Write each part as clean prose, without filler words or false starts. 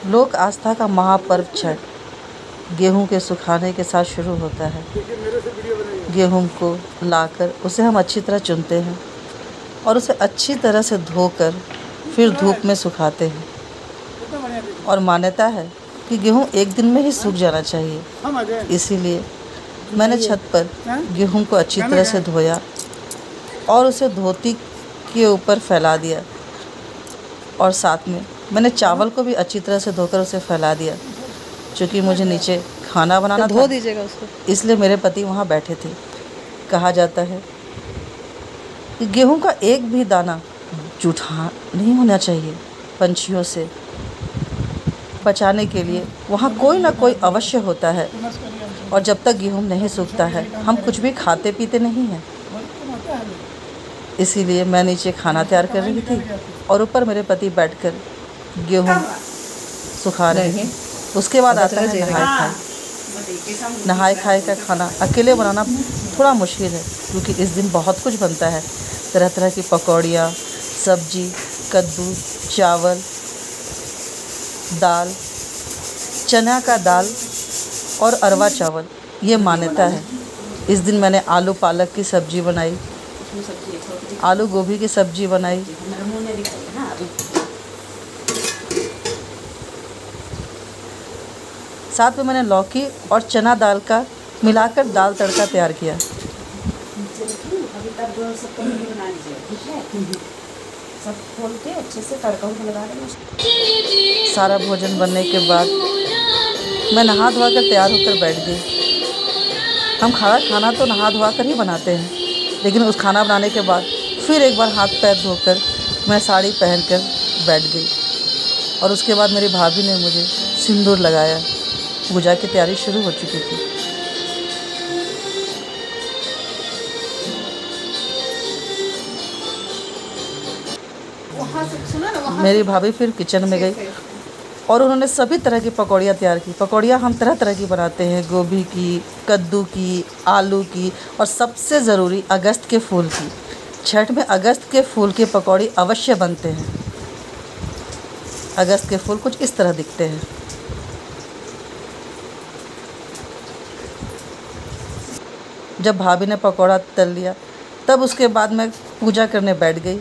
लोक आस्था का महापर्व छठ गेहूं के सुखाने के साथ शुरू होता है। गेहूं को लाकर उसे हम अच्छी तरह चुनते हैं और उसे अच्छी तरह से धोकर फिर धूप में सुखाते हैं। और मान्यता है कि गेहूं एक दिन में ही सूख जाना चाहिए। इसीलिए मैंने छत पर गेहूं को अच्छी तरह से धोया और उसे धोती के ऊपर फैला दिया और साथ में मैंने चावल को भी अच्छी तरह से धोकर उसे फैला दिया। क्योंकि मुझे नीचे खाना बनाना धो दीजिएगा उसको, इसलिए मेरे पति वहाँ बैठे थे। कहा जाता है कि गेहूं का एक भी दाना जूठा नहीं होना चाहिए। पंछियों से बचाने के लिए वहाँ कोई ना कोई अवश्य होता है। और जब तक गेहूं नहीं सूखता है हम कुछ भी खाते पीते नहीं हैं। इसीलिए मैं नीचे खाना तैयार कर रही थी और ऊपर मेरे पति बैठकर गेहूं सुखा रहे हैं। उसके बाद आता है नहाए खाए का खाना। अकेले बनाना थोड़ा मुश्किल है क्योंकि इस दिन बहुत कुछ बनता है। तरह तरह की पकौड़ियाँ, सब्जी, कद्दू, चावल, दाल, चना का दाल और अरवा चावल। ये मान्यता है। इस दिन मैंने आलू पालक की सब्ज़ी बनाई, आलू गोभी की सब्ज़ी बनाई। साथ में मैंने लौकी और चना दाल का मिलाकर दाल तड़का तैयार किया। सारा भोजन बनने के बाद मैं नहा धोआ कर तैयार होकर बैठ गई। हम खाना तो नहा धोआ कर ही बनाते हैं, लेकिन उस खाना बनाने के बाद फिर एक बार हाथ पैर धोकर मैं साड़ी पहनकर बैठ गई। और उसके बाद मेरी भाभी ने मुझे सिंदूर लगाया। पूजा की तैयारी शुरू हो चुकी थी। मेरी भाभी फिर किचन में गई और उन्होंने सभी तरह की पकौड़ियाँ तैयार की। पकौड़ियाँ हम तरह तरह की बनाते हैं, गोभी की, कद्दू की, आलू की और सबसे ज़रूरी अगस्त के फूल की। छठ में अगस्त के फूल के पकौड़ी अवश्य बनते हैं। अगस्त के फूल कुछ इस तरह दिखते हैं। जब भाभी ने पकौड़ा तल लिया तब उसके बाद मैं पूजा करने बैठ गई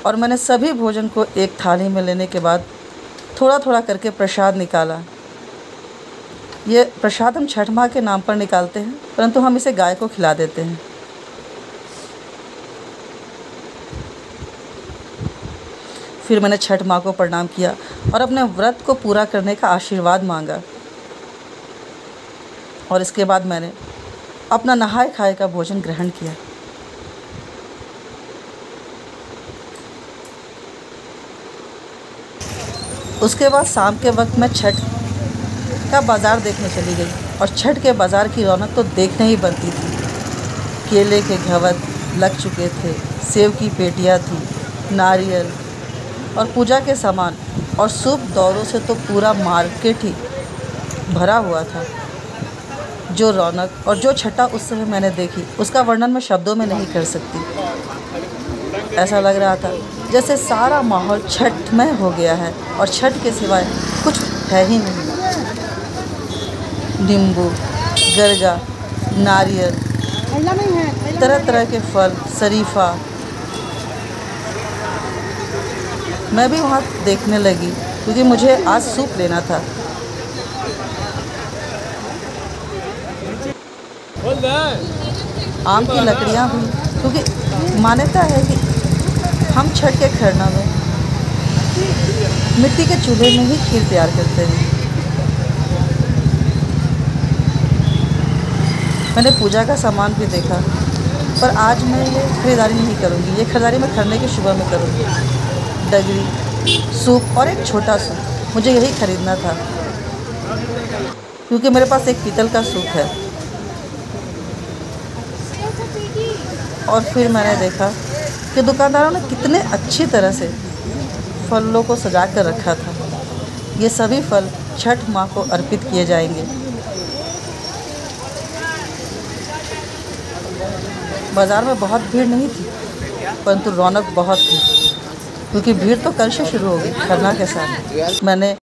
और मैंने सभी भोजन को एक थाली में लेने के बाद थोड़ा थोड़ा करके प्रसाद निकाला। ये प्रसाद हम छठ माँ के नाम पर निकालते हैं, परंतु हम इसे गाय को खिला देते हैं। फिर मैंने छठ माँ को प्रणाम किया और अपने व्रत को पूरा करने का आशीर्वाद मांगा। और इसके बाद मैंने अपना नहाए खाए का भोजन ग्रहण किया। उसके बाद शाम के वक्त मैं छठ का बाज़ार देखने चली गई और छठ के बाज़ार की रौनक तो देखने ही बनती थी। केले के घवद लग चुके थे, सेब की पेटियाँ थी, नारियल और पूजा के सामान और सूप दौरों से तो पूरा मार्केट ही भरा हुआ था। जो रौनक और जो छठा उस समय मैंने देखी उसका वर्णन मैं शब्दों में नहीं कर सकती। ऐसा लग रहा था जैसे सारा माहौल छठमय हो गया है और छठ के सिवाय कुछ है ही नहीं। नींबू, गरगा, नारियल, तरह तरह के फल, शरीफा। मैं भी वहाँ देखने लगी क्योंकि मुझे आज सूप लेना था। आम की लकड़ियाँ भी, क्योंकि मान्यता है कि हम छठ के खरना में मिट्टी के चूल्हे में ही खीर तैयार करते हैं। मैंने पूजा का सामान भी देखा, पर आज मैं ये खरीदारी नहीं करूँगी। ये खरीदारी मैं खरने की सुबह में करूँगी। डगरी, सूप और एक छोटा सूप, मुझे यही खरीदना था क्योंकि मेरे पास एक पीतल का सूप है। और फिर मैंने देखा कि दुकानदारों ने कितने अच्छी तरह से फलों को सजा कर रखा था। ये सभी फल छठ माँ को अर्पित किए जाएंगे। बाज़ार में बहुत भीड़ नहीं थी, परंतु रौनक बहुत थी क्योंकि भीड़ तो कल से शुरू होगी खरना के साथ। मैंने